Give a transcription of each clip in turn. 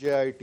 JIT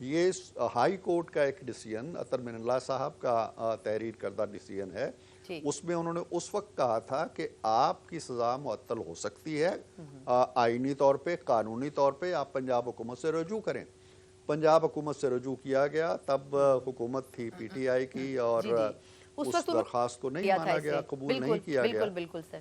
یہ high court کا ایک ڈیسیژن اطہر من اللہ صاحب کا تحریر کردہ ڈیسیژن ہے. اس میں انہوں نے اس وقت کہا تھا کہ آپ کی سزا معطل ہو سکتی ہے آئینی طور پہ, قانونی طور پہ. آپ پنجاب حکومت سے رجوع کریں. پنجاب حکومت سے رجوع کیا گیا, تب حکومت تھی پی ٹی آئی کی, اور اس درخواست کو نہیں مانا گیا, قبول نہیں کیا گیا. بالکل سر.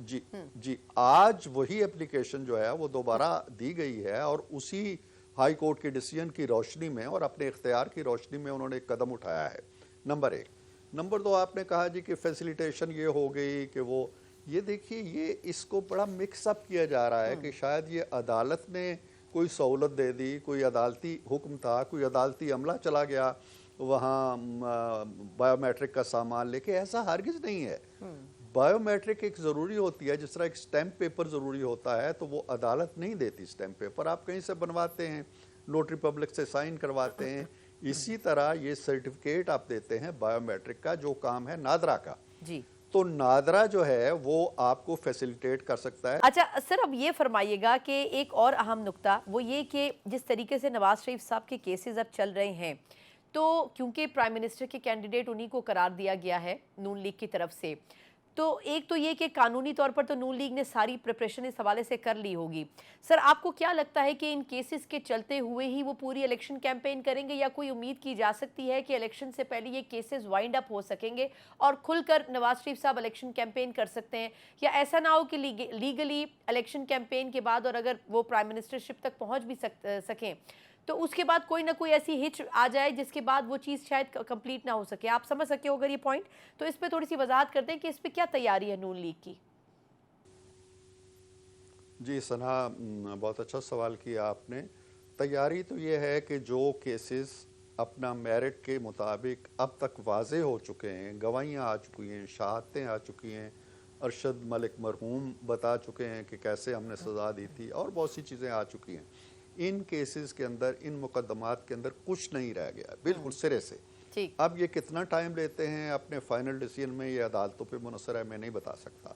جی آج وہی اپلیکیشن جو ہے وہ دوبارہ دی گئی ہے, اور اسی ہائی کورٹ کے ڈیسیژن کی روشنی میں اور اپنے اختیار کی روشنی میں انہوں نے ایک قدم اٹھایا ہے. نمبر 1. نمبر 2, آپ نے کہا جی کہ فیسیلیٹیشن یہ ہو گئی کہ وہ, یہ دیکھیے یہ اس کو بڑا مکس اپ کیا جا رہا ہے کہ شاید یہ عدالت نے کوئی سہولت دے دی, کوئی عدالتی حکم تھا, کوئی عدالتی عملہ چلا گیا وہاں بایو میٹرک کا سامان لے کے. ایسا ہرگز نہیں ہے. بایو میٹرک ایک ضروری ہوتی ہے, جس طرح ایک سٹیمپ پیپر ضروری ہوتا ہے, تو وہ عدالت نہیں دیتی سٹیمپ پیپر, آپ کہیں سے بنواتے ہیں, نوٹری پبلک سے سائن کرواتے ہیں. اسی طرح یہ سرٹیفکیٹ آپ دیتے ہیں بایو میٹرک کا, جو کام ہے نادرا کا. تو نادرا جو ہے وہ آپ کو فیسیلیٹیٹ کر سکتا ہے. اچھا سر, اب یہ فرمائیے گا کہ ایک اور اہم نقطہ وہ یہ کہ جس طریقے سے نواز شریف صاحب کے کیسز اب چل رہے ہیں, تو کیونکہ پرائم منسٹر کے کینڈیڈیٹ انہی کو قرار دیا گیا ہے نون لیگ کی طرف سے, تو ایک تو یہ کہ قانونی طور پر تو نون لیگ نے ساری پریپریشن اس حوالے سے کر لی ہوگی. سر آپ کو کیا لگتا ہے کہ ان کیسز کے چلتے ہوئے ہی وہ پوری الیکشن کیمپین کریں گے, یا کوئی امید کی جا سکتی ہے کہ الیکشن سے پہلے یہ کیسز وائنڈ اپ ہو سکیں گے اور کھل کر نواز شریف صاحب الیکشن کیمپین کر سکتے ہیں, یا ایسا نہ ہو کہ لیگلی الیکشن کیمپین کے بعد اور اگر وہ پرائم منسٹرشپ تک پہنچ بھی سکیں تو اس کے بعد کوئی نہ کوئی ایسی ہچ آ جائے جس کے بعد وہ چیز شاید کمپلیٹ نہ ہو سکے. آپ سمجھ سکتے ہو اگر یہ پوائنٹ, تو اس پہ تھوڑی سی وضاحت کرتے ہیں کہ اس پہ کیا تیاری ہے نون لیگ کی. جی ثنا, بہت اچھا سوال کیا آپ نے. تیاری تو یہ ہے کہ جو کیسز اپنا میرٹ کے مطابق اب تک واضح ہو چکے ہیں, گواہیاں آ چکی ہیں, شہادتیں آ چکی ہیں, ارشد ملک مرحوم بتا چکے ہیں کہ کیسے ہم نے سزا دی تھی, اور بہت سی چیزیں آ چکی ہیں. ان کیسز کے اندر, ان مقدمات کے اندر کچھ نہیں رہ گیا بالکل سرے سے. اب یہ کتنا ٹائم لیتے ہیں اپنے فائنل ڈیسیژن میں, یہ عدالتوں پہ منحصر ہے, میں نہیں بتا سکتا.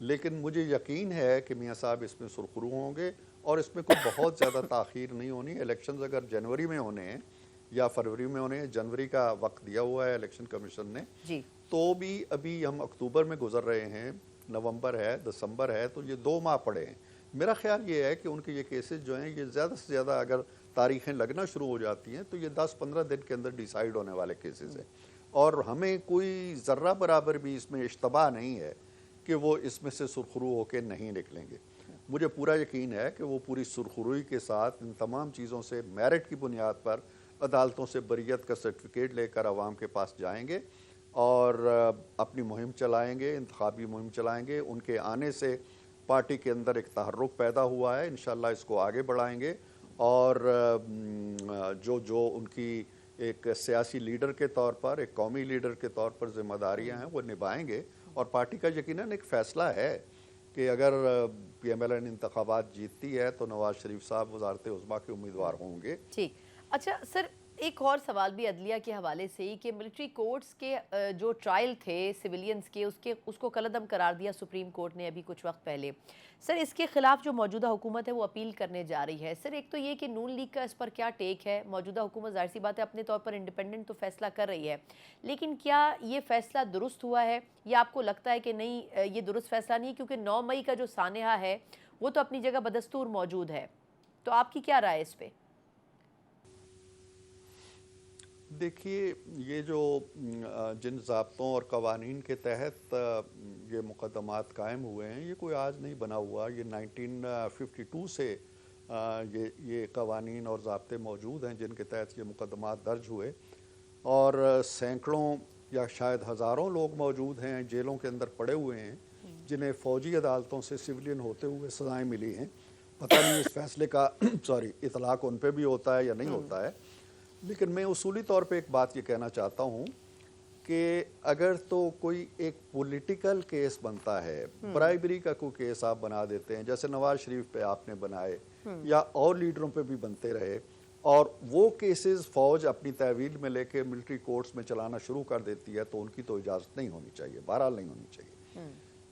لیکن مجھے یقین ہے کہ میاں صاحب اس میں سرخرو ہوں گے, اور اس میں کوئی بہت زیادہ تاخیر نہیں ہونی. الیکشنز اگر جنوری میں ہونے ہیں یا فروری میں ہونے ہیں, جنوری کا وقت دیا ہوا ہے الیکشن کمیشن نے, تو بھی ابھی ہم اکتوبر میں گزر رہے ہیں, نومبر ہے, دسمبر ہے, تو یہ 2 ماہ پڑے ہیں. میرا خیال یہ ہے کہ ان کے یہ کیسز جو ہیں یہ زیادہ سے زیادہ اگر تاریخیں لگنا شروع ہو جاتی ہیں تو یہ 10-15 دن کے اندر ڈیسائیڈ ہونے والے کیسز ہیں, اور ہمیں کوئی ذرہ برابر بھی اس میں اشتباہ نہیں ہے کہ وہ اس میں سے سرخرو ہو کے نہیں نکلیں گے. مجھے پورا یقین ہے کہ وہ پوری سرخروئی کے ساتھ ان تمام چیزوں سے میرٹ کی بنیاد پر عدالتوں سے بریت کا سرٹیفکیٹ لے کر عوام کے پاس جائیں گے, اور اپنی مہم چلائیں گے, انتخابی مہم چلائیں گے. ان کے آنے سے پارٹی کے اندر ایک تحرک پیدا ہوا ہے, انشاءاللہ اس کو آگے بڑھائیں گے, اور جو ان کی ایک سیاسی لیڈر کے طور پر, ایک قومی لیڈر کے طور پر ذمہ داریاں ہیں وہ نبھائیں گے. اور پارٹی کا یقیناً ایک فیصلہ ہے کہ اگر پی ایم ایل این انتخابات جیتتی ہے تو نواز شریف صاحب وزارت عظمیٰ کے امیدوار ہوں گے. ٹھیک. اچھا سر, ایک اور سوال بھی عدلیہ کے حوالے سے ہی کہ ملٹری کورٹس کے جو ٹرائل تھے سیولینز کے, اس کو کالعدم قرار دیا سپریم کورٹ نے ابھی کچھ وقت پہلے. سر اس کے خلاف جو موجودہ حکومت ہے وہ اپیل کرنے جا رہی ہے. سر ایک تو یہ کہ نون لیگ کا اس پر کیا ٹیک ہے؟ موجودہ حکومت ظاہر سی بات ہے اپنے طور پر انڈیپینڈنٹ تو فیصلہ کر رہی ہے, لیکن کیا یہ فیصلہ درست ہوا ہے, یا آپ کو لگتا ہے کہ نہیں یہ درست فیصلہ نہیں, کیونکہ 9 مئی کا جو سانحہ ہے وہ تو اپنی جگہ بدستور موجود ہے, تو آپ کی کیا رائے اس پہ؟ دیکھیے, یہ جو جن ضابطوں اور قوانین کے تحت یہ مقدمات قائم ہوئے ہیں, یہ کوئی آج نہیں بنا ہوا. یہ 1952 سے یہ قوانین اور ضابطے موجود ہیں جن کے تحت یہ مقدمات درج ہوئے, اور سینکڑوں یا شاید ہزاروں لوگ موجود ہیں جیلوں کے اندر پڑے ہوئے ہیں جنہیں فوجی عدالتوں سے سویلین ہوتے ہوئے سزائیں ملی ہیں. پتہ نہیں اس فیصلے کا اطلاق ان پہ بھی ہوتا ہے یا نہیں ہوتا ہے. لیکن میں اصولی طور پہ ایک بات یہ کہنا چاہتا ہوں کہ اگر تو کوئی ایک پولیٹیکل کیس بنتا ہے, برائبری کا کوئی کیس آپ بنا دیتے ہیں, جیسے نواز شریف پہ آپ نے بنائے یا اور لیڈروں پہ بھی بنتے رہے, اور وہ کیسز فوج اپنی تحویل میں لے کے ملٹری کورٹس میں چلانا شروع کر دیتی ہے, تو ان کی تو اجازت نہیں ہونی چاہیے, بہرحال نہیں ہونی چاہیے.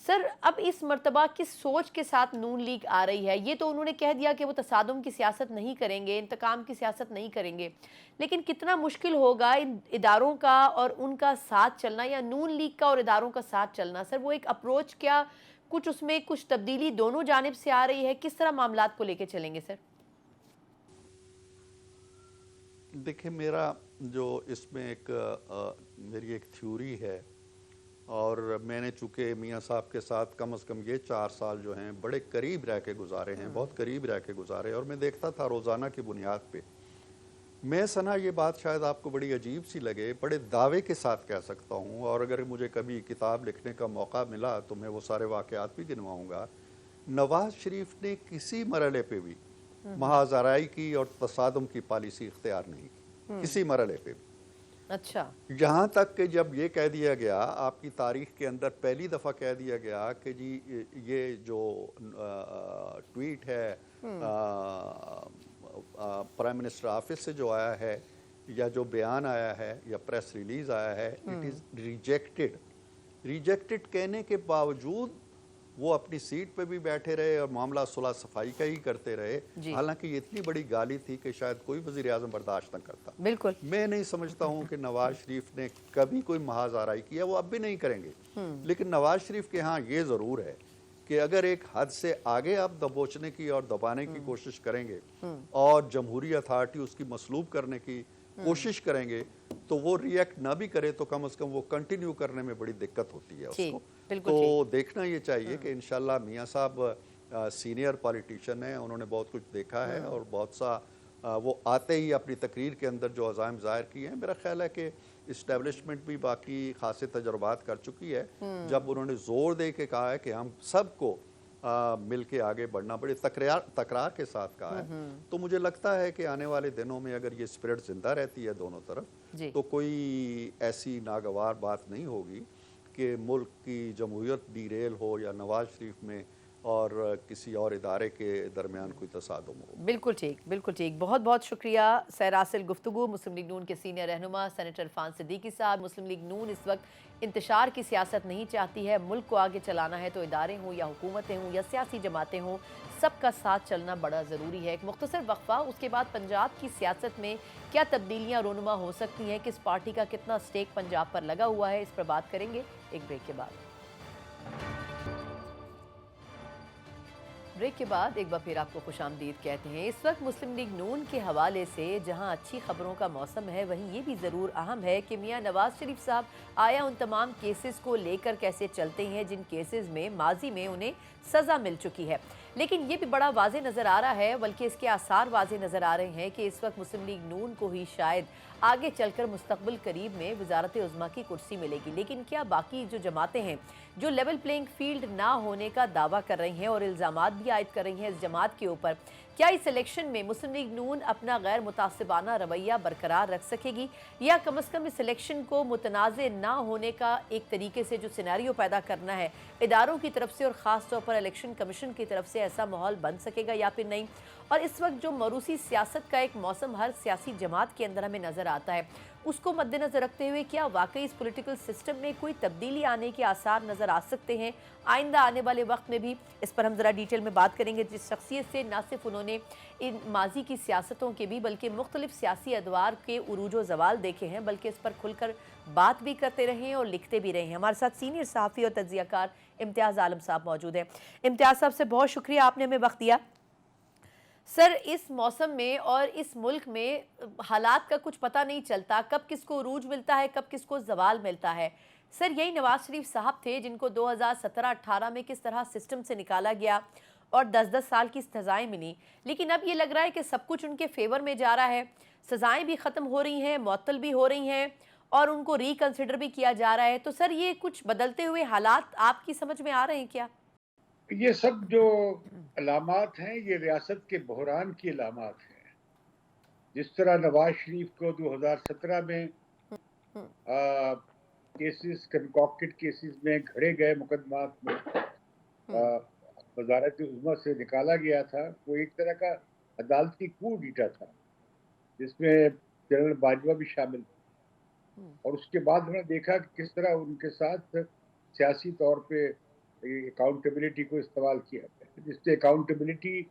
سر اب اس مرتبہ کس سوچ کے ساتھ نون لیگ آ رہی ہے؟ یہ تو انہوں نے کہہ دیا کہ وہ تصادم کی سیاست نہیں کریں گے، انتقام کی سیاست نہیں کریں گے، لیکن کتنا مشکل ہوگا ان اداروں کا اور ان کا ساتھ چلنا، یا نون لیگ کا اور اداروں کا ساتھ چلنا؟ سر وہ ایک اپروچ، کیا کچھ اس میں کچھ تبدیلی دونوں جانب سے آ رہی ہے؟ کس طرح معاملات کو لے کے چلیں گے سر؟ دیکھیں، میرا جو اس میں میری ایک تھیوری ہے، اور میں نے چونکہ میاں صاحب کے ساتھ کم از کم یہ 4 سال جو ہیں بڑے قریب رہ کے گزارے ہیں، بہت قریب رہ کے گزارے، اور میں دیکھتا تھا روزانہ کی بنیاد پہ، میں سنا یہ بات شاید آپ کو بڑی عجیب سی لگے، بڑے دعوے کے ساتھ کہہ سکتا ہوں، اور اگر مجھے کبھی کتاب لکھنے کا موقع ملا تو میں وہ سارے واقعات بھی گنواؤں گا۔ نواز شریف نے کسی مرحلے پہ بھی محاذ آرائی کی اور تصادم کی پالیسی اختیار نہیں کی، کسی مرحلے پہ بھی۔ اچھا۔ یہاں تک کہ جب یہ کہہ دیا گیا، آپ کی تاریخ کے اندر پہلی دفعہ کہہ دیا گیا کہ جی یہ جو ٹویٹ ہے پرائم منسٹر آفس سے جو آیا ہے، یا جو بیان آیا ہے، یا پریس ریلیز آیا ہے، اٹ از ریجیکٹڈ۔ ریجیکٹڈ کہنے کے باوجود وہ اپنی سیٹ پہ بھی بیٹھے رہے اور معاملہ صلح صفائی کا ہی کرتے رہے، جی حالانکہ یہ اتنی بڑی گالی تھی کہ شاید کوئی وزیر اعظم برداشت نہ کرتا۔ بالکل۔ میں نہیں سمجھتا ہوں کہ نواز شریف نے کبھی کوئی محاذ آرائی کیا، وہ اب بھی نہیں کریں گے، لیکن نواز شریف کے ہاں یہ ضرور ہے کہ اگر ایک حد سے آگے آپ دبوچنے کی اور دبانے کی کوشش کریں گے اور جمہوری اتھارٹی اس کی مسلوب کرنے کی کوشش کریں گے، تو وہ ری ایکٹ نہ بھی کرے تو کم از کم وہ کنٹینیو کرنے میں بڑی دقت ہوتی ہے اس ٹھیک، کو۔ بالکل تو ٹھیک۔ دیکھنا یہ چاہیے کہ انشاءاللہ میاں صاحب سینئر پالیٹیشین ہیں، انہوں نے بہت کچھ دیکھا ہے، اور بہت سا وہ آتے ہی اپنی تقریر کے اندر جو عزائم ظاہر کیے ہیں، میرا خیال ہے کہ اسٹیبلشمنٹ بھی باقی خاصے تجربات کر چکی ہے، جب انہوں نے زور دے کے کہا ہے کہ ہم سب کو مل کے آگے بڑھنا، بڑی تکرار کے ساتھ کہا ہے، تو مجھے لگتا ہے کہ آنے والے دنوں میں اگر یہ اسپرٹ زندہ رہتی ہے دونوں طرف، جی تو کوئی ایسی ناگوار بات نہیں ہوگی کہ ملک کی جمہوریت ڈیریل ہو، یا نواز شریف میں اور کسی اور ادارے کے درمیان کوئی تصادم ہو۔ بالکل ٹھیک، بالکل ٹھیک۔ بہت بہت شکریہ سیراسل گفتگو مسلم لیگ نون کے سینئر رہنما سینیٹر عرفان صدیقی صاحب۔ مسلم لیگ نون اس وقت انتشار کی سیاست نہیں چاہتی ہے، ملک کو آگے چلانا ہے تو ادارے ہوں یا حکومتیں ہوں یا سیاسی جماعتیں ہوں، سب کا ساتھ چلنا بڑا ضروری ہے۔ ایک مختصر وقفہ، اس کے بعد پنجاب کی سیاست میں کیا تبدیلیاں رونما ہو سکتی ہیں، کس پارٹی کا کتنا سٹیک پنجاب پر لگا ہوا ہے، اس پر بات کریں گے ایک بریک کے بعد۔ بریک کے بعد ایک بار پھر آپ کو خوش آمدید کہتے ہیں۔ اس وقت مسلم لیگ نون کے حوالے سے جہاں اچھی خبروں کا موسم ہے، وہیں یہ بھی ضرور اہم ہے کہ میاں نواز شریف صاحب آیا ان تمام کیسز کو لے کر کیسے چلتے ہیں جن کیسز میں ماضی میں انہیں سزا مل چکی ہے۔ لیکن یہ بھی بڑا واضح نظر آ رہا ہے، بلکہ اس کے آثار واضح نظر آ رہے ہیں کہ اس وقت مسلم لیگ نون کو ہی شاید آگے چل کر مستقبل قریب میں وزارت عظمیٰ کی کرسی ملے گی۔ لیکن کیا باقی جو جماعتیں ہیں جو لیول پلینگ فیلڈ نہ ہونے کا دعویٰ کر رہی ہیں اور الزامات بھی عائد کر رہی ہیں اس جماعت کے اوپر، کیا اس الیکشن میں مسلم لیگ نون اپنا غیر متعصبانہ رویہ برقرار رکھ سکے گی، یا کم از کم اس الیکشن کو متنازع نہ ہونے کا ایک طریقے سے جو سیناریو پیدا کرنا ہے اداروں کی طرف سے اور خاص طور پر الیکشن کمیشن کی طرف سے، ایسا ماحول بن سکے گا یا پھر نہیں؟ اور اس وقت جو موروثی سیاست کا ایک موسم ہر سیاسی جماعت کے اندر ہمیں نظر آتا ہے، اس کو مد نظر رکھتے ہوئے کیا واقعی اس پولیٹیکل سسٹم میں کوئی تبدیلی آنے کے آثار نظر آ سکتے ہیں آئندہ آنے والے وقت میں بھی؟ اس پر ہم ذرا ڈیٹیل میں بات کریں گے، جس شخصیت سے نہ صرف انہوں نے ان ماضی کی سیاستوں کے بھی بلکہ مختلف سیاسی ادوار کے عروج و زوال دیکھے ہیں، بلکہ اس پر کھل کر بات بھی کرتے رہے ہیں اور لکھتے بھی رہے ہیں۔ ہمارے ساتھ سینئر صحافی اور تجزیہ کار امتیاز عالم صاحب موجود ہیں۔ امتیاز صاحب سے بہت شکریہ، آپ نے ہمیں وقت دیا۔ سر اس موسم میں اور اس ملک میں حالات کا کچھ پتہ نہیں چلتا، کب کس کو عروج ملتا ہے، کب کس کو زوال ملتا ہے۔ سر یہی نواز شریف صاحب تھے جن کو 2017-18 میں کس طرح سسٹم سے نکالا گیا اور 10-10 سال کی سزائیں ملی، لیکن اب یہ لگ رہا ہے کہ سب کچھ ان کے فیور میں جا رہا ہے، سزائیں بھی ختم ہو رہی ہیں، معطل بھی ہو رہی ہیں اور ان کو ری کنسیڈر بھی کیا جا رہا ہے۔ تو سر یہ کچھ بدلتے ہوئے حالات آپ کی سمجھ میں آ رہے ہیں کیا؟ یہ سب جو علامات ہیں یہ ریاست کے بحران کی علامات ہیں۔ جس طرح نواز شریف کو 2017 میں کیسز کنکاکٹڈ کیسز میں گھڑے گئے مقدمات میں وزارت عظمیٰ سے نکالا گیا تھا، وہ ایک طرح کا عدالتی کو ڈیٹا تھا جس میں جنرل باجوہ بھی شامل تھے، اور اس کے بعد ہم نے دیکھا کہ کس طرح ان کے ساتھ سیاسی طور پہ اکاؤنٹیبلٹی کو استعمال کیا گیا، جس سے اکاؤنٹیبلٹی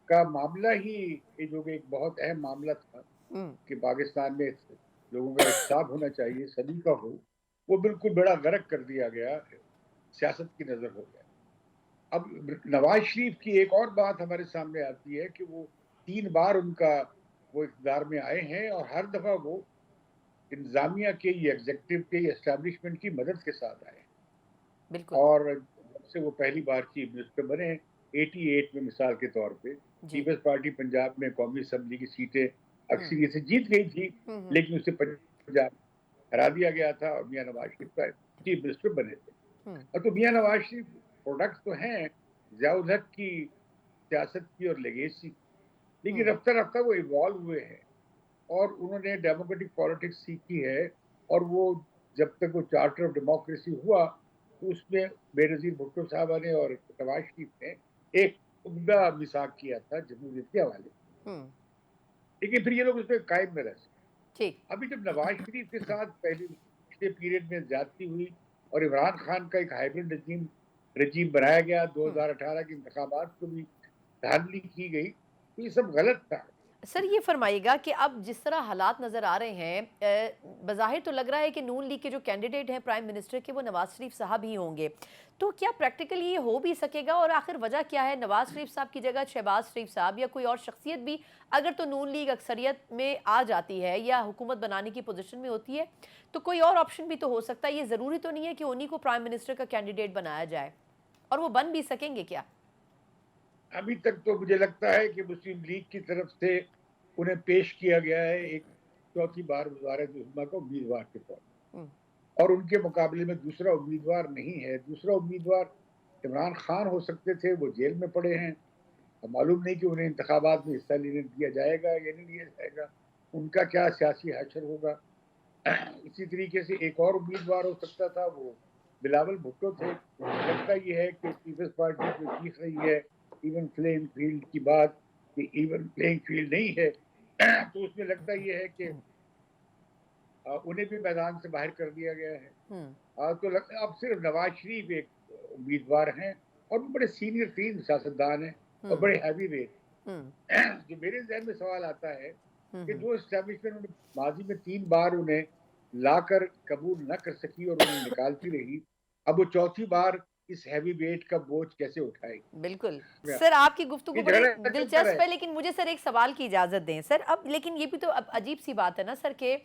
کا معاملہ ہی یہ جو کہ ایک بہت اہم معاملہ تھا ہوں، کہ پاکستان میں لوگوں کا احتساب ہونا چاہیے، سبھی کا ہو، وہ بالکل بیڑا غرق کر دیا گیا، سیاست کی نظر ہو گیا۔ اب نواز شریف کی ایک اور بات ہمارے سامنے آتی ہے کہ وہ 3 بار ان کا وہ اقتدار میں آئے ہیں، اور ہر دفعہ وہ انتظامیہ کے یا ایگزیکٹو کے یا اسٹیبلشمنٹ کی مدد کے ساتھ آئے ہیں۔ بالکل، اور جب سے وہ پہلی بار چیف منسٹر بنے 88 میں مثال کے طور پہ جی، پیپلز پارٹی پنجاب میں قومی اسمبلی کی سیٹیں ہوں، اکثریت سے جیت گئی تھی، ہوں، ہوں، لیکن اسے پنجاب ہرا دیا گیا تھا اور میاں نواز شریف کا چیف منسٹر بنے تھے۔ ہوں، اور تو میاں نواز شریف پروڈکٹ تو ہیں ضیاء الحق کی سیاست کی اور لیگیسی، لیکن ہوں، رفتہ رفتہ وہ ایوالو ہوئے ہیں اور انہوں نے ڈیموکریٹک پالیٹکس سیکھی ہے، اور وہ جب تک وہ چارٹر آف ڈیموکریسی ہوا تو اس میں بے نظیر بھٹو صاحبہ نے اور نواز شریف نے ایک عمدہ میثاق کیا تھا جمہوریت کے حوالے، ہوں، لیکن پھر یہ لوگ اس پہ قائم نہ رہ سکے۔ ٹھیک، ابھی جب نواز شریف کے ساتھ پچھلے پیریڈ میں زیادتی ہوئی اور عمران خان کا ایک ہائیبرڈ رجیم بنایا گیا، ہوں۔ 2018 کے انتخابات کو بھی دھاندلی کی گئی، تو یہ سب غلط تھا۔ سر یہ فرمائیے گا کہ اب جس طرح حالات نظر آ رہے ہیں بظاہر تو لگ رہا ہے کہ نون لیگ کے جو کینڈیڈیٹ ہیں پرائم منسٹر کے وہ نواز شریف صاحب ہی ہوں گے، تو کیا پریکٹیکلی یہ ہو بھی سکے گا؟ اور آخر وجہ کیا ہے؟ نواز شریف صاحب کی جگہ شہباز شریف صاحب یا کوئی اور شخصیت بھی اگر تو نون لیگ اکثریت میں آ جاتی ہے یا حکومت بنانے کی پوزیشن میں ہوتی ہے تو کوئی اور آپشن بھی تو ہو سکتا ہے، یہ ضروری تو نہیں ہے کہ انہی کو پرائم منسٹر کا کینڈیڈیٹ بنایا جائے، اور وہ بن بھی سکیں گے کیا؟ ابھی تک تو مجھے لگتا ہے کہ مسلم لیگ کی طرف سے انہیں پیش کیا گیا ہے ایک چوتھی بار وزارت عظمیٰ کا امیدوار کے طور ہوں، پر، اور ان کے مقابلے میں دوسرا امیدوار نہیں ہے۔ دوسرا امیدوار عمران خان ہو سکتے تھے، وہ جیل میں پڑے ہیں، اب معلوم نہیں کہ انہیں انتخابات میں حصہ لینے دیا جائے گا یا نہیں لیا جائے گا، ان کا کیا سیاسی حشر ہوگا۔ اسی طریقے سے ایک اور امیدوار ہو سکتا تھا، وہ بلاول بھٹو تھے۔ لگتا یہ ہے کہ پیپلز پارٹی جو چیخ رہی ہے ایون پلینگ فیلڈ کی بات، کہ ایون پلینگ فیلڈ نہیں ہے، تو اس میں لگتا یہ ہے کہ انہیں بھی میدان سے باہر کر دیا گیا ہے۔ ہوں، تو اب صرف نواز شریف ایک امیدوار ہیں، اور وہ بڑے سینئر ترین سیاستدان ہیں اور ہوں، بڑے ہیوی ویٹ۔ ہوں، جو میرے ذہن میں سوال آتا ہے ہوں، کہ ہوں، جو اسٹیبلشمنٹ ماضی میں 3 بار انہیں لا کر قبول نہ کر سکی اور انہیں نکالتی رہی، اب وہ چوتھی بار اس ہیوی ویٹ کا بوجھ کیسے اٹھائے بالکل گی؟ سر، آپ کی گفتگو یہ بڑی جھگڑا چلتا رہے دلچسپ ہے، لیکن مجھے سر ایک سوال کی اجازت دیں سر، اب لیکن یہ بھی تو اب عجیب سی بات ہے نا سر کہ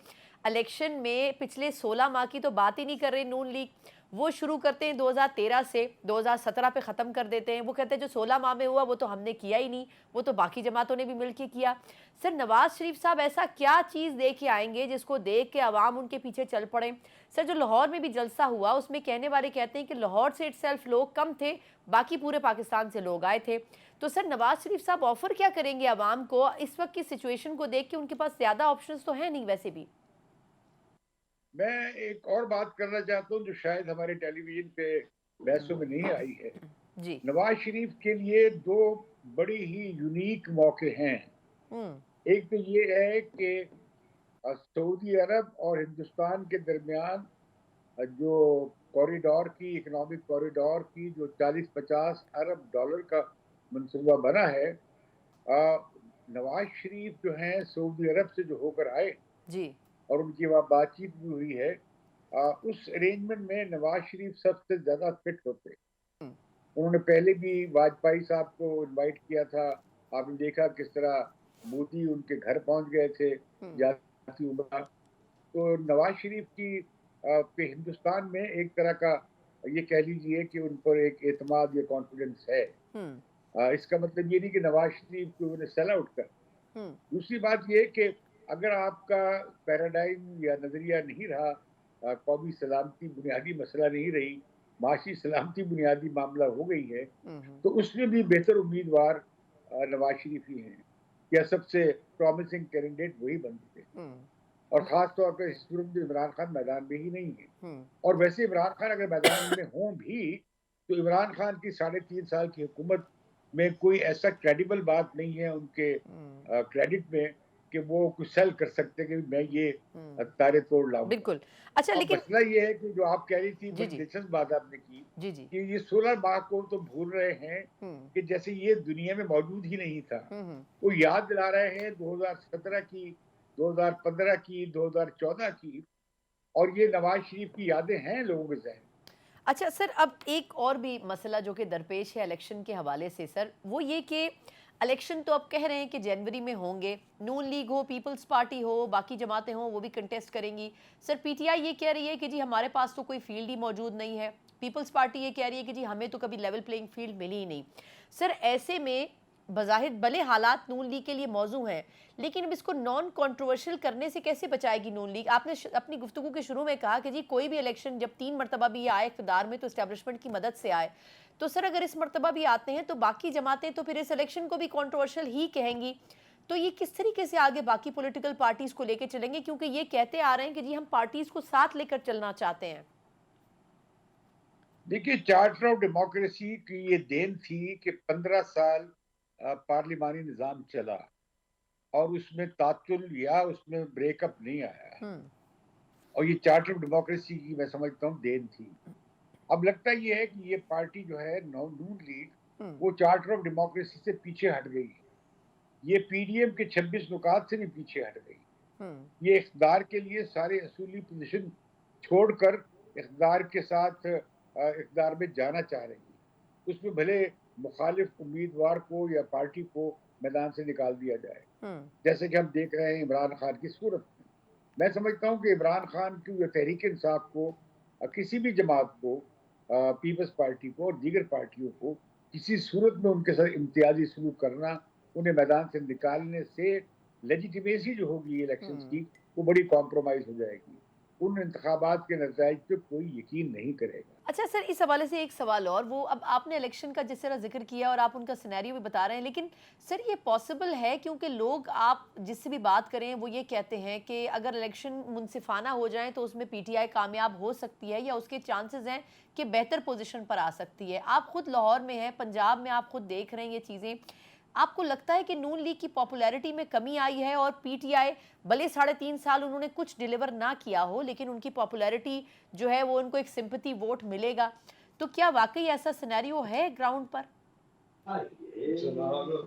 الیکشن میں پچھلے 16 ماہ کی تو بات ہی نہیں کر رہی نون لیگ، وہ شروع کرتے ہیں 2013 سے 2017 پہ ختم کر دیتے ہیں، وہ کہتے ہیں جو 16 ماہ میں ہوا وہ تو ہم نے کیا ہی نہیں، وہ تو باقی جماعتوں نے بھی مل کے کیا۔ سر نواز شریف صاحب ایسا کیا چیز دے کے آئیں گے جس کو دیکھ کے عوام ان کے پیچھے چل پڑیں؟ سر جو لاہور میں بھی جلسہ ہوا اس میں کہنے والے کہتے ہیں کہ لاہور سے اٹ سیلف لوگ کم تھے، باقی پورے پاکستان سے لوگ آئے تھے، تو سر نواز شریف صاحب آفر کیا کریں گے عوام کو اس وقت کی سچویشن کو دیکھ کے؟ ان کے پاس زیادہ آپشنز تو ہیں نہیں ویسے بھی۔ میں ایک اور بات کرنا چاہتا ہوں جو شاید ہمارے ٹیلی ویژن پہ بحثوں میں نہیں آئی ہے۔ جی، نواز شریف کے لیے 2 بڑی ہی یونیک موقع ہیں۔ ہوں، ایک تو یہ ہے کہ سعودی عرب اور ہندوستان کے درمیان جو کوریڈور کی اکنامک کوریڈور کی جو 40-50 ارب ڈالر کا منصوبہ بنا ہے، نواز شریف جو ہیں سعودی عرب سے جو ہو کر آئے جی، اور ان کی وہاں بات چیت بھی ہوئی ہے، اس ارینجمنٹ میں نواز شریف سب سے زیادہ فٹ ہوتے۔ ہوں، انہوں نے پہلے بھی واجپئی صاحب کو انوائٹ کیا تھا، آپ نے دیکھا کس طرح مودی ان کے گھر پہنچ گئے تھے ہوں، ذاتی عمرہ۔ تو نواز شریف کی پہ ہندوستان میں ایک طرح کا یہ کہہ لیجیے کہ ان پر ایک اعتماد یا کانفیڈنس ہے۔ ہوں، اس کا مطلب یہ نہیں کہ نواز شریف کو انہیں سیل آؤٹ کر۔ ہوں، دوسری بات یہ کہ اگر آپ کا پیراڈائم یا نظریہ نہیں رہا، قومی سلامتی بنیادی مسئلہ نہیں رہی، معاشی سلامتی بنیادی معاملہ ہو گئی ہے، ہوں، تو اس میں بھی بہتر امیدوار نواز شریف ہی ہیں، یا سب سے پرومسنگ کینڈیڈیٹ وہی بنتے ہیں۔ ہوں، اور خاص طور پہ اس صورت میں عمران خان میدان میں ہی نہیں ہے، ہوں، اور ویسے عمران خان اگر میدان میں ہوں بھی تو عمران خان کی 3.5 سال کی حکومت میں کوئی ایسا کریڈیبل بات نہیں ہے ان کے ہوں، کریڈٹ میں کہ وہ کچھ سیل کر سکتے کہ میں یہ تارے توڑ لاؤں گا. بالکل. اچھا اب لیکن مسئلہ یہ ہے کہ جو آپ کہہ رہی تھی جی بڑی جی دلچسپ بات آپ نے کی جی جی کہ یہ 16 ماہ کو تو بھول رہے ہیں کہ جیسے یہ دنیا میں موجود ہی نہیں تھا. وہ یاد دلا رہے ہیں 2017 کی، 2015 کی، 2014 کی، اور یہ نواز شریف کی یادیں ہیں لوگوں کے ذہن. اچھا سر، اب ایک اور بھی مسئلہ جو کہ درپیش ہے الیکشن کے حوالے سے سر، وہ یہ کہ الیکشن تو اب کہہ رہے ہیں کہ جنوری میں ہوں گے، نون لیگ ہو، پیپلز پارٹی ہو، باقی جماعتیں ہوں وہ بھی کنٹیسٹ کریں گی. سر پی ٹی آئی یہ کہہ رہی ہے کہ جی ہمارے پاس تو کوئی فیلڈ ہی موجود نہیں ہے. پیپلز پارٹی یہ کہہ رہی ہے کہ جی ہمیں تو کبھی لیول پلینگ فیلڈ ملی ہی نہیں. سر ایسے میں بظاہر بھلے حالات نون لیگ کے لیے موزوں ہیں، لیکن اب اس کو نان کنٹروورشل کرنے سے کیسے بچائے گی نون لیگ؟ آپ نے اپنی گفتگو کے شروع میں کہا کہ جی کوئی بھی الیکشن جب 3 مرتبہ بھی آئے اقتدار میں تو اسٹیبلشمنٹ کی مدد سے آئے. تو سر اگر اس مرتبہ بھی آتے ہیں تو باقی جماعتیں تو پھر اس الیکشن کو بھی کنٹروورشل ہی کہیں گی. تو یہ کس طریقے سے آگے باقی پولیٹیکل پارٹیز کو لے کے چلیں گے؟ کیونکہ یہ کہتے آ رہے ہیں کہ جی ہم پارٹیز کو ساتھ لے کر چلنا چاہتے ہیں. دیکھیے چارٹر آف ڈیموکریسی کی یہ دین تھی کہ 15 سال پارلیمانی نظام چلا اور اس میں تعطل یا اس میں بریک اپ نہیں آیا، اور یہ چارٹر آف ڈیموکریسی کی میں سمجھتا ہوں دین تھی. اب لگتا یہ ہے کہ یہ پارٹی جو ہے نون لیگ وہ چارٹر آف ڈیموکریسی سے پیچھے ہٹ گئی. یہ پی ڈی ایم کے 26 نکات سے بھی پیچھے ہٹ گئی. یہ اقتدار کے لیے سارے اصولی پوزیشن چھوڑ کر اقتدار کے ساتھ اقتدار میں جانا چاہ رہی ہے. اس میں بھلے مخالف امیدوار کو یا پارٹی کو میدان سے نکال دیا جائے، جیسے کہ ہم دیکھ رہے ہیں عمران خان کی صورت میں. میں سمجھتا ہوں کہ عمران خان کی یا تحریک انصاف کو، کسی بھی جماعت کو، پیپلز پارٹی کو اور دیگر پارٹیوں کو کسی صورت میں ان کے ساتھ امتیازی سلوک کرنا، انہیں میدان سے نکالنے سے لیجیٹیمیسی جو ہوگی الیکشنز کی وہ بڑی کمپرومائز ہو جائے گی. ان انتخابات کے نتائج پہ کوئی یقین نہیں کرے گا. اچھا سر، اس حوالے سے ایک سوال اور، وہ اب آپ نے الیکشن کا جس طرح ذکر کیا اور آپ ان کا سینیریو بھی بتا رہے ہیں، لیکن سر یہ پاسبل ہے کیونکہ لوگ آپ جس سے بھی بات کریں وہ یہ کہتے ہیں کہ اگر الیکشن منصفانہ ہو جائیں تو اس میں پی ٹی آئی کامیاب ہو سکتی ہے یا اس کے چانسز ہیں کہ بہتر پوزیشن پر آ سکتی ہے. آپ خود لاہور میں ہیں، پنجاب میں آپ خود دیکھ رہے ہیں یہ چیزیں. آپ کو لگتا ہے کہ نون لیگ کی پاپولیرٹی میں کمی آئی ہے اور پی ٹی آئی بھلے 3.5 سال انہوں نے کچھ ڈیلیور نہ کیا ہو لیکن ان کی پاپولیرٹی جو ہے وہ ان کو ایک سمپتھی ووٹ ملے گا؟ تو کیا واقعی ایسا سینیریو ہے گراؤنڈ پر؟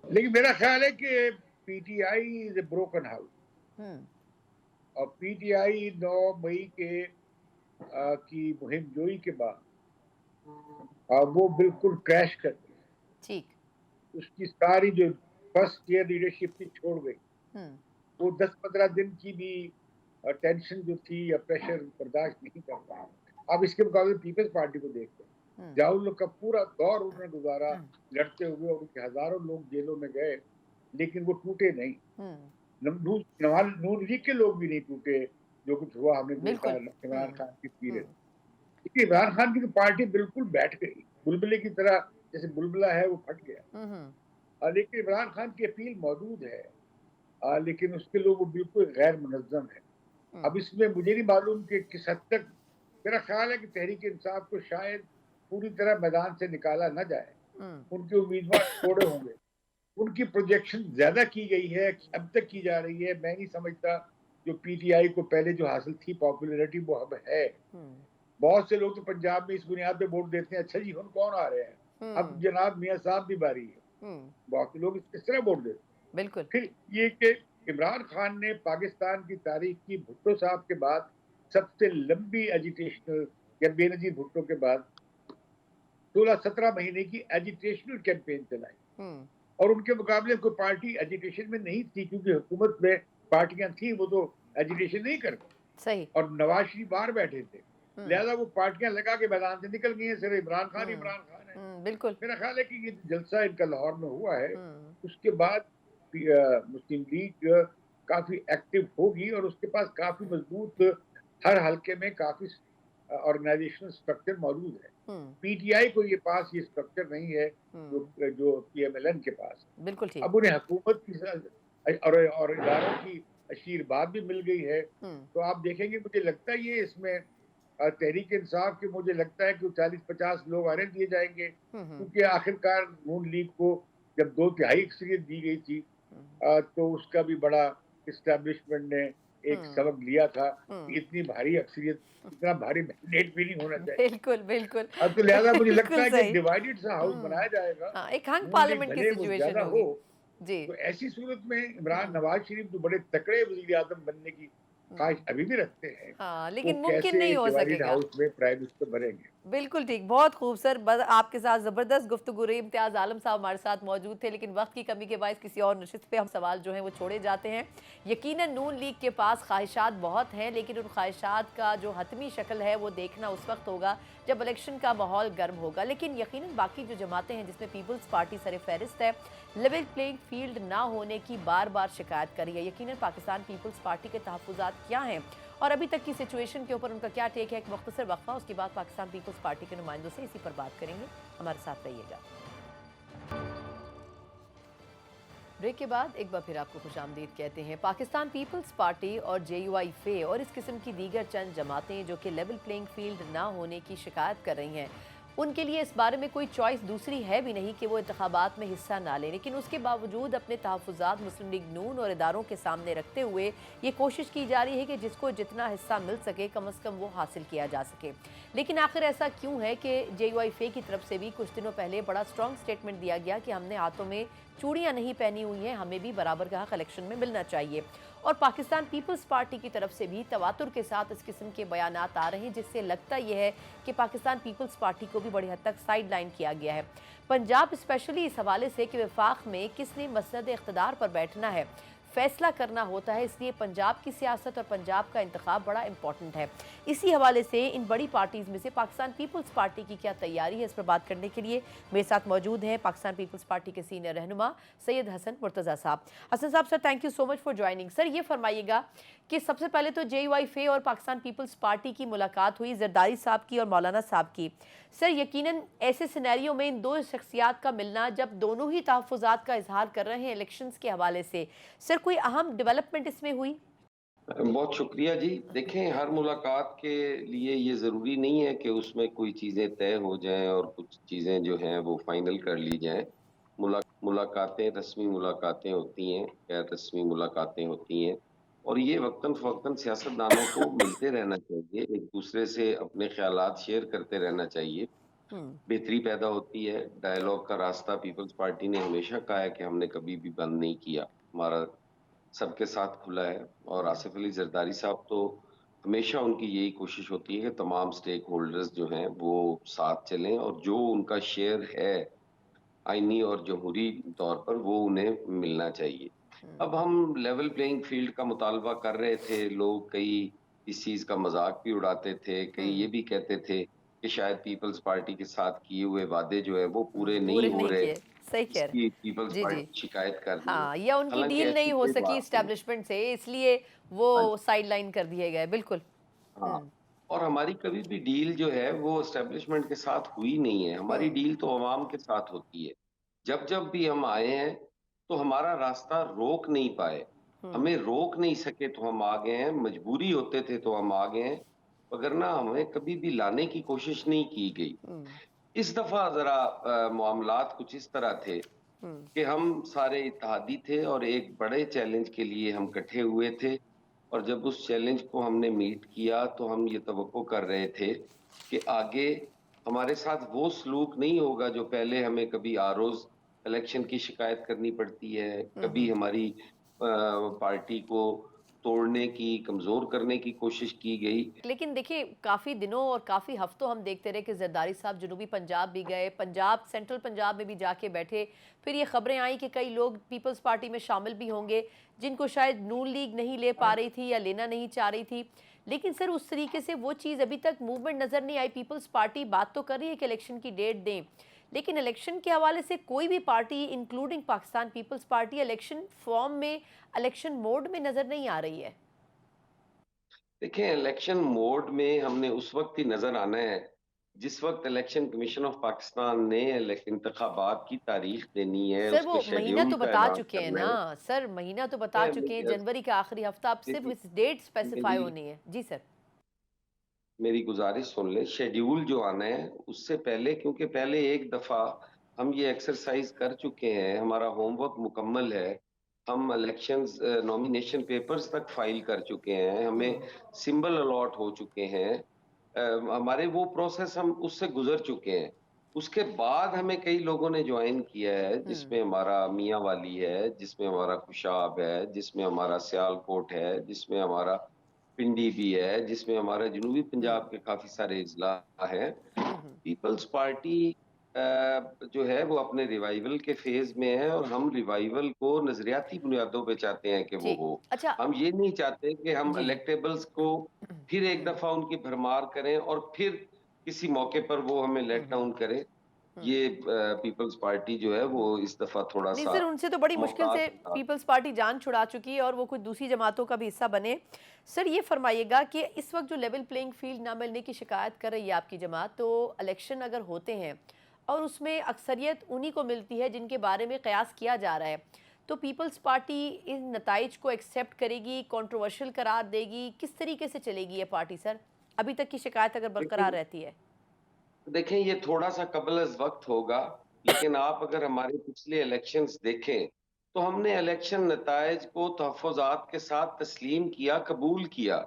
لیکن میرا خیال ہے کہ P T I is a broken house, اور پی ٹی آئی 9 مئی کی مہم جوئی کے بعد وہ بالکل کریش کر گئی. ٹھیک. اس کی ساری جو فرسٹ ایئر لیڈرشپ تھی چھوڑ گئی. وہ 10-15 دن کی بھی ٹینشن جو تھی یا پریشر برداشت نہیں کر پا. اب اس کے مقابلے پیپلز پارٹی کو دیکھتے ہیں، جہاں ان لوگ کا پورا دور انہوں نے گزارا لڑتے ہوئے اور ان کے ہزاروں لوگ جیلوں میں گئے لیکن وہ ٹوٹے نہیں. نون لیگ کے لوگ بھی نہیں ٹوٹے. جو کچھ ہوا ہم نے دیکھا عمران خان کی پیریڈ. عمران خان کی پارٹی بالکل بیٹھ گئی بلبلے کی طرح، جیسے بلبلہ ہے وہ پھٹ گیا. لیکن عمران خان کی اپیل موجود ہے، لیکن اس کے لوگ بالکل غیر منظم ہے. اب اس میں مجھے نہیں معلوم کہ کس حد تک، میرا خیال ہے کہ تحریک انصاف کو شاید پوری طرح میدان سے نکالا نہ جائے. ان کے امیدوار تھوڑے ہوں گے. ان کی پروجیکشن زیادہ کی گئی ہے، اب تک کی جا رہی ہے. میں نہیں سمجھتا جو پی ٹی آئی کو پہلے جو حاصل تھی پاپولیرٹی وہ اب ہے. بہت سے لوگ تو پنجاب میں اس بنیاد پہ ووٹ دیتے ہیں اچھا جی ہم کون آ رہے ہیں، اب جناب میاں صاحب بھی باری ہے. بہت سے لوگ اس طرح ووٹ دیتے ہیں. بالکل. پھر یہ کہ عمران خان نے پاکستان کی تاریخ کی بھٹو صاحب کے بعد سب سے لمبی ایجیٹیشنل، یا بے نظیر بھٹو کے بعد 16-17 مہینے کی ایجیٹیشنل کیمپین چلائی. اور ان کے مقابلے کوئی پارٹی ایجیٹیشن میں نہیں تھی کیونکہ حکومت میں پارٹیاں تھیں وہ تو ایجیٹیشن نہیں کرتی. صحیح. اور نواز شریف باہر بیٹھے تھے، لہذا وہ پارٹیاں لگا کے میدان سے نکل گئی ہیں. صرف عمران خان ہے. بالکل. میرا خیال ہے کہ یہ جلسہ ان کا لاہور میں ہوا ہے، اس کے بعد مسلم لیگ کافی ایکٹیو ہوگی اور اس کے پاس کافی مضبوط ہر حلقے میں کافی آرگنائزیشنل اسٹرکچر موجود ہے. پی ٹی آئی کو یہ پاس یہ اسٹرکچر نہیں ہے جو پی ایم ایل این کے پاس. بالکل ٹھیک. اب انہیں حکومت کی اور اداروں کی آشیرواد بھی مل گئی ہے. تو آپ دیکھیں گے مجھے لگتا ہے یہ اس میں تحریک انصاف کے مجھے لگتا ہے کہ 40-50 لوگ آنے دیے جائیں گے کیونکہ آخرکار نون لیگ کو جب 2/3 اکثریت دی گئی تھی تو اس کا بھی بڑا اسٹیبلشمنٹ نے ایک ہوں سبق لیا تھا ہوں کہ اتنی بھاری اکثریت، اتنا بھاری مینڈیٹ بھی نہیں ہونا چاہیے. بالکل بالکل اب تو لہٰذا مجھے لگتا بالکل ہے کہ ایک صحیح. ڈیوائڈڈ سا ہاؤس ہوں بنایا جائے گا. ہاں ایک ہنگ نون لیگ پارلیمنٹ کی بھلے وہ سچویشن زیادہ ہو، ہوگی. جی. تو ایسی صورت میں عمران ہوں نواز شریف تو بڑے تکڑے وزیر اعظم بننے کی ہوں خواہش ابھی بھی رکھتے ہیں. ہاں وہ لیکن ممکن کیسے نہیں ایک ہو سکے ڈیوائڈڈ گا. ہاؤس میں پرائم منسٹر بنیں گے؟ بالکل ٹھیک. بہت خوب سر. آپ کے ساتھ زبردست گفتگو رہی. امتیاز عالم صاحب ہمارے ساتھ موجود تھے لیکن وقت کی کمی کے باعث کسی اور نشست پہ ہم سوال جو ہیں وہ چھوڑے جاتے ہیں. یقیناً نون لیگ کے پاس خواہشات بہت ہیں لیکن ان خواہشات کا جو حتمی شکل ہے وہ دیکھنا اس وقت ہوگا جب الیکشن کا ماحول گرم ہوگا. لیکن یقیناً باقی جو جماعتیں ہیں جس میں پیپلز پارٹی سر فہرست ہے، لیول پلینگ فیلڈ نہ ہونے کی بار بار شکایت کری ہے. یقیناً پاکستان پیپلز پارٹی کے تحفظات کیا ہیں اور ابھی تک کی سچویشن کے اوپر ان کا کیا ٹیک ہے. ایک مختصر وقفہ، اس کے بعد پاکستان پیپلز پارٹی کے نمائندوں سے اسی پر بات کریں گے. ہمارے ساتھ رہیے گا. بریک کے بعد ایک بار پھر آپ کو خوش آمدید کہتے ہیں. پاکستان پیپلز پارٹی اور جے یو آئی فے اور اس قسم کی دیگر چند جماعتیں جو کہ لیول پلینگ فیلڈ نہ ہونے کی شکایت کر رہی ہیں، ان کے لیے اس بارے میں کوئی چوائس دوسری ہے بھی نہیں کہ وہ انتخابات میں حصہ نہ لیں. لیکن اس کے باوجود اپنے تحفظات مسلم لیگ نون اور اداروں کے سامنے رکھتے ہوئے یہ کوشش کی جا رہی ہے کہ جس کو جتنا حصہ مل سکے کم از کم وہ حاصل کیا جا سکے. لیکن آخر ایسا کیوں ہے کہ جے یو آئی فے کی طرف سے بھی کچھ دنوں پہلے بڑا سٹرونگ سٹیٹمنٹ دیا گیا کہ ہم نے ہاتھوں میں چوڑیاں نہیں پہنی ہوئی ہیں، ہمیں بھی برابر کا حق الیکشن میں ملنا چاہیے. اور پاکستان پیپلز پارٹی کی طرف سے بھی تواتر کے ساتھ اس قسم کے بیانات آ رہے ہیں جس سے لگتا یہ ہے کہ پاکستان پیپلز پارٹی کو بھی بڑی حد تک سائیڈ لائن کیا گیا ہے. پنجاب اسپیشلی اس حوالے سے کہ وفاق میں کس نے مسند اقتدار پر بیٹھنا ہے فیصلہ کرنا ہوتا ہے، اس لیے پنجاب کی سیاست اور پنجاب کا انتخاب بڑا امپورٹنٹ ہے. اسی حوالے سے ان بڑی پارٹیز میں سے پاکستان پیپلز پارٹی کی کیا تیاری ہے، اس پر بات کرنے کے لیے میرے ساتھ موجود ہیں پاکستان پیپلز پارٹی کے سینئر رہنما Syed Hassan Murtaza Sahab. Hassan Sahab sir, thank you so much for joining. Sir یہ فرمائیے گا کہ سب سے پہلے تو جے یو آئی فے اور پاکستان پیپلز پارٹی کی ملاقات ہوئی، زرداری صاحب کی اور مولانا صاحب کی. سر یقیناً ایسے سینیریو میں ان دو شخصیات کا ملنا جب دونوں ہی تحفظات کا اظہار کر رہے ہیں الیکشنز کے حوالے سے، سر کوئی اہم ڈیولپمنٹ اس میں ہوئی؟ بہت شکریہ جی. دیکھیں، ہر ملاقات کے لیے یہ ضروری نہیں ہے کہ اس میں کوئی چیزیں طے ہو جائیں اور کچھ چیزیں جو ہیں وہ فائنل کر لی جائیں. ملاقاتیں رسمی ملاقاتیں ہوتی ہیں، غیر رسمی ملاقاتیں ہوتی ہیں، اور یہ وقتاً فوقتاً سیاستدانوں کو ملتے رہنا چاہیے، ایک دوسرے سے اپنے خیالات شیئر کرتے رہنا چاہیے. بہتری پیدا ہوتی ہے. ڈائیلاگ کا راستہ پیپلز پارٹی نے ہمیشہ کہا ہے کہ ہم نے کبھی بھی بند نہیں کیا، ہمارا سب کے ساتھ کھلا ہے. اور آصف علی زرداری صاحب تو ہمیشہ ان کی یہی کوشش ہوتی ہے کہ تمام سٹیک ہولڈرز جو ہیں وہ ساتھ چلیں اور جو ان کا شیئر ہے آئینی اور جمہوری طور پر وہ انہیں ملنا چاہیے. اب ہم لیول پلینگ فیلڈ کا مطالبہ کر رہے تھے، لوگ کئی اس چیز کا مذاق بھی اڑاتے تھے، کئی یہ بھی کہتے تھے کہ شاید پیپلز پارٹی کے ساتھ کیے ہوئے وعدے جو ہیں وہ پورے پورے نہیں ہو نہیں رہے، کیے. صحیح اس کہہ رہے کی پیپلز جی جی. پارٹی شکایت کر رہی ہے. ہاں یا ان کی حالانکہ ڈیل ایسی نہیں ہو کوئی سکی بات نہیں. اسٹیبلشمنٹ سے، اس لیے وہ ہاں جی. سائیڈ لائن کر دیے گئے. بالکل. ہاں، اور ہماری کبھی بھی ڈیل جو ہے وہ اسٹیبلشمنٹ کے ساتھ ہوئی نہیں ہے. ہماری ڈیل تو عوام کے ساتھ ہوتی ہے. جب جب بھی ہم آئے ہیں تو ہمارا راستہ روک نہیں پائے، ہمیں روک نہیں سکے تو ہم آ گئے ہیں، مجبوری ہوتے تھے تو ہم آ گئے ہیں، وگرنہ ہمیں کبھی بھی لانے کی کوشش نہیں کی گئی. اس دفعہ ذرا معاملات کچھ اس طرح تھے کہ ہم سارے اتحادی تھے اور ایک بڑے چیلنج کے لیے ہم کٹھے ہوئے تھے، اور جب اس چیلنج کو ہم نے میٹ کیا تو ہم یہ توقع کر رہے تھے کہ آگے ہمارے ساتھ وہ سلوک نہیں ہوگا جو پہلے ہمیں کبھی آروز الیکشن کی شکایت کرنی پڑتی ہے، کبھی ہماری پارٹی کو توڑنے کی، کمزور کرنے کی کوشش کی گئی. لیکن دیکھیں کافی دنوں اور کافی ہفتوں ہم دیکھتے رہے کہ زرداری صاحب جنوبی پنجاب بھی گئے، پنجاب سینٹرل پنجاب میں بھی جا کے بیٹھے، پھر یہ خبریں آئیں کہ کئی لوگ پیپلز پارٹی میں شامل بھی ہوں گے جن کو شاید نون لیگ نہیں لے پا رہی تھی یا لینا نہیں چاہ رہی تھی. لیکن سر اس طریقے سے وہ چیز ابھی تک موومنٹ نظر نہیں آئی. پیپلز پارٹی بات تو کر رہی ہے کہ الیکشن کی ڈیٹ دیں، لیکن الیکشن کے حوالے سے کوئی بھی party including Pakistan Peoples Party election form میں، الیکشن موڈ میں نظر نہیں آ رہی ہے. دیکھیں، الیکشن موڈ میں ہم نے اس وقت ہی نظر آنا ہے جس وقت الیکشن کمیشن آف پاکستان نے انتخابات کی تاریخ دینی ہے، سر اس وہ کے مہینہ شیڈیول تو کا بتا اعلان چکے ہیں کرنا نا ہے. سر، مہینہ تو بتا چکے ہیں، جنوری کا آخری ہفتہ، اب صرف اس ڈیٹ سپیسیفائی ہونی ہے. جی سر. میری گزارش سن لیں، شیڈیول جو آنا ہے اس سے پہلے، کیونکہ پہلے ایک دفعہ ہم یہ ایکسرسائز کر چکے ہیں، ہمارا ہوم ورک مکمل ہے، ہم الیکشنز نامینیشن پیپرز تک فائل کر چکے ہیں، ہمیں سمبل الاٹ ہو چکے ہیں، ہمارے وہ پروسیس ہم اس سے گزر چکے ہیں. اس کے بعد ہمیں کئی لوگوں نے جوائن کیا ہے، جس میں ہمارا میاں والی ہے، جس میں ہمارا خوشاب ہے، جس میں ہمارا سیال کوٹ ہے، جس میں ہمارا پنڈی بھی ہے، جس میں ہمارا جنوبی پنجاب کے کافی سارے اضلاع ہیں. پیپلز پارٹی جو ہے وہ اپنے ریوائول کے فیز میں ہے، اور ہم ریوائول کو نظریاتی بنیادوں پہ چاہتے ہیں کہ وہ ٹھیک. ہو. اچھا. ہم یہ نہیں چاہتے کہ ہم جی جی. الیکٹیبلز کو پھر ایک دفعہ ان کی بھرمار کریں اور پھر کسی موقع پر وہ ہمیں لیٹ ڈاؤن کریں. یہ پیپلز پارٹی جو ہے وہ اس دفعہ تھوڑا نہیں سا سر، ان سے تو بڑی مشکل محتاط سے کے ساتھ. پیپلز پارٹی جان چھڑا چکی ہے اور وہ کچھ دوسری جماعتوں کا بھی حصہ بنے. سر یہ فرمائیے گا کہ اس وقت جو لیول پلینگ فیلڈ نہ ملنے کی شکایت کر رہی ہے آپ کی جماعت، تو الیکشن اگر ہوتے ہیں اور اس میں اکثریت انہی کو ملتی ہے جن کے بارے میں قیاس کیا جا رہا ہے، تو پیپلز پارٹی ان نتائج کو ایکسیپٹ کرے گی، کنٹروورشل قرار دے گی؟ کس طریقے سے چلے گی یہ پارٹی سر، ابھی تک کی شکایت اگر برقرار رہتی ہے؟ دیکھیں یہ تھوڑا سا قبل از وقت ہوگا، لیکن آپ اگر ہمارے پچھلے الیکشنز دیکھیں تو ہم نے الیکشن نتائج کو تحفظات کے ساتھ تسلیم کیا، قبول کیا،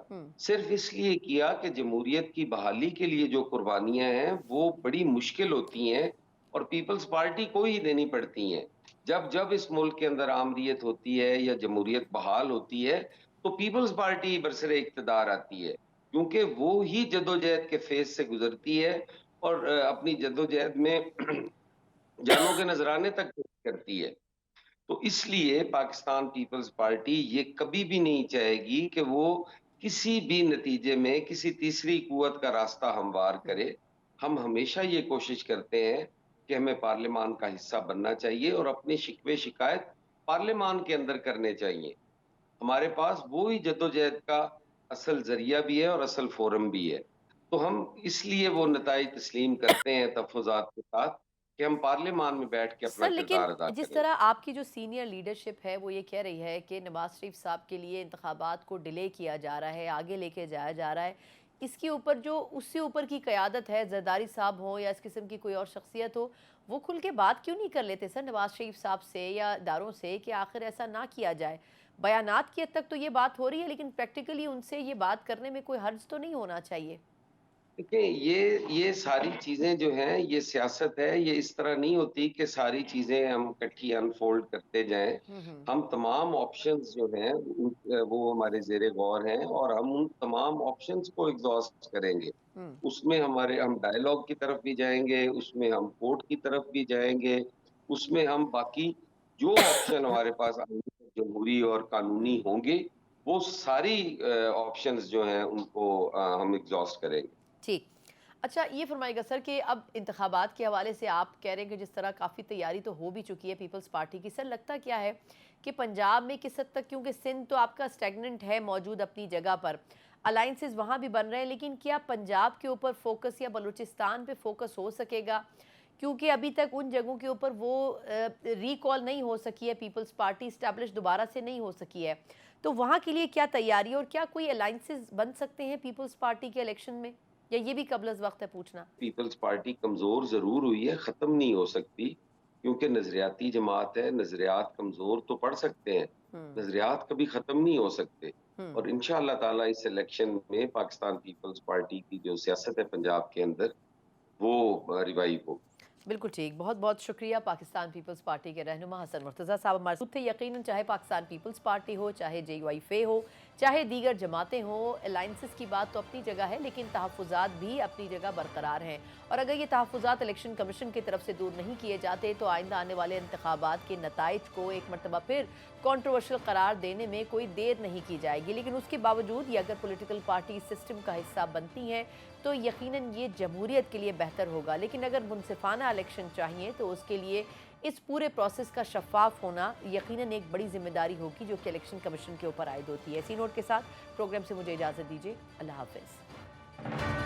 صرف اس لیے کیا کہ جمہوریت کی بحالی کے لیے جو قربانیاں ہیں وہ بڑی مشکل ہوتی ہیں اور پیپلز پارٹی کو ہی دینی پڑتی ہیں. جب اس ملک کے اندر آمریت ہوتی ہے یا جمہوریت بحال ہوتی ہے تو پیپلز پارٹی برسر اقتدار آتی ہے، کیونکہ وہ ہی جدوجہد کے فیز سے گزرتی ہے اور اپنی جدوجہد میں جانوں کے نذرانے تک کرتی ہے. تو اس لیے پاکستان پیپلز پارٹی یہ کبھی بھی نہیں چاہے گی کہ وہ کسی بھی نتیجے میں کسی تیسری قوت کا راستہ ہموار کرے. ہم ہمیشہ یہ کوشش کرتے ہیں کہ ہمیں پارلیمان کا حصہ بننا چاہیے اور اپنی شکوے شکایت پارلیمان کے اندر کرنے چاہیے. ہمارے پاس وہی جدوجہد کا اصل ذریعہ بھی ہے اور اصل فورم بھی ہے. تو ہم اس لیے وہ نتائج تسلیم کرتے ہیں تحفظات کے ساتھ کہ ہم پارلیمان میں بیٹھ کے اپنا سر لیکن کردار ادا جس کریں. طرح آپ کی جو سینئر لیڈرشپ ہے وہ یہ کہہ رہی ہے کہ نواز شریف صاحب کے لیے انتخابات کو ڈیلے کیا جا رہا ہے، آگے لے کے جایا جا رہا ہے، اس کے اوپر جو اس سے اوپر کی قیادت ہے، زرداری صاحب ہو یا اس قسم کی کوئی اور شخصیت ہو، وہ کھل کے بات کیوں نہیں کر لیتے سر نواز شریف صاحب سے یا اداروں سے کہ آخر ایسا نہ کیا جائے؟ بیانات کی حد تک تو یہ بات ہو رہی ہے، لیکن پریکٹیکلی ان سے یہ بات کرنے میں کوئی حرج تو نہیں ہونا چاہیے؟ دیکھیں یہ ساری چیزیں جو ہیں یہ سیاست ہے، یہ اس طرح نہیں ہوتی کہ ساری چیزیں ہم کٹھی انفولڈ کرتے جائیں. ہم تمام آپشنز جو ہیں وہ ہمارے زیر غور ہیں اور ہم ان تمام آپشنز کو ایگزاسٹ کریں گے. اس میں ہم ڈائیلاگ کی طرف بھی جائیں گے، اس میں ہم کورٹ کی طرف بھی جائیں گے، اس میں ہم باقی جو آپشن ہمارے پاس جمہوری اور قانونی ہوں گے وہ ساری آپشنز جو ہیں ان کو ہم ایگزاسٹ کریں گے. ٹھیک. اچھا یہ فرمائے گا سر کہ اب انتخابات کے حوالے سے آپ کہہ رہے ہیں کہ جس طرح کافی تیاری تو ہو بھی چکی ہے پیپلز پارٹی کی، سر لگتا کیا ہے کہ پنجاب میں کس حد تک، کیونکہ سندھ تو آپ کا سٹیگننٹ ہے موجود اپنی جگہ پر، الائنسز وہاں بھی بن رہے ہیں، لیکن کیا پنجاب کے اوپر فوکس یا بلوچستان پہ فوکس ہو سکے گا؟ کیونکہ ابھی تک ان جگہوں کے اوپر وہ ریکال نہیں ہو سکی ہے، پیپلز پارٹی اسٹیبلش دوبارہ سے نہیں ہو سکی ہے، تو وہاں کے لیے کیا تیاری اور کیا کوئی الائنسز بن سکتے ہیں پیپلز پارٹی کے الیکشن میں، یا یہ بھی قبل از وقت ہے پوچھنا؟ پیپلز پارٹی کمزور ضرور ہوئی ہے، ختم نہیں ہو سکتی، کیونکہ نظریاتی جماعت ہے. نظریات کمزور تو پڑ سکتے ہیں، نظریات کبھی ختم نہیں ہو سکتے. اور انشاءاللہ تعالی اس الیکشن میں پاکستان پیپلز پارٹی کی جو سیاست ہے پنجاب کے اندر وہ ریوائیو ہو. بالکل ٹھیک. بہت بہت شکریہ. پاکستان پیپلز پارٹی کے رہنما حسن مرتضیٰ صاحب ہمارے ساتھ تھے. یقیناً چاہے پاکستان پیپلز پارٹی ہو، چاہے جے یو آئی فے ہو، چاہے دیگر جماعتیں ہوں، الائنسز کی بات تو اپنی جگہ ہے، لیکن تحفظات بھی اپنی جگہ برقرار ہیں، اور اگر یہ تحفظات الیکشن کمیشن کی طرف سے دور نہیں کیے جاتے تو آئندہ آنے والے انتخابات کے نتائج کو ایک مرتبہ پھر کنٹروورشل قرار دینے میں کوئی دیر نہیں کی جائے گی. لیکن اس کے باوجود یہ اگر پولیٹیکل پارٹی سسٹم کا حصہ بنتی ہیں تو یقیناً یہ جمہوریت کے لیے بہتر ہوگا. لیکن اگر منصفانہ الیکشن چاہیے تو اس کے لیے اس پورے پروسیس کا شفاف ہونا یقیناً ایک بڑی ذمہ داری ہوگی جو کہ الیکشن کمیشن کے اوپر عائد ہوتی ہے. اسی نوٹ کے ساتھ پروگرام سے مجھے اجازت دیجیے. اللہ حافظ.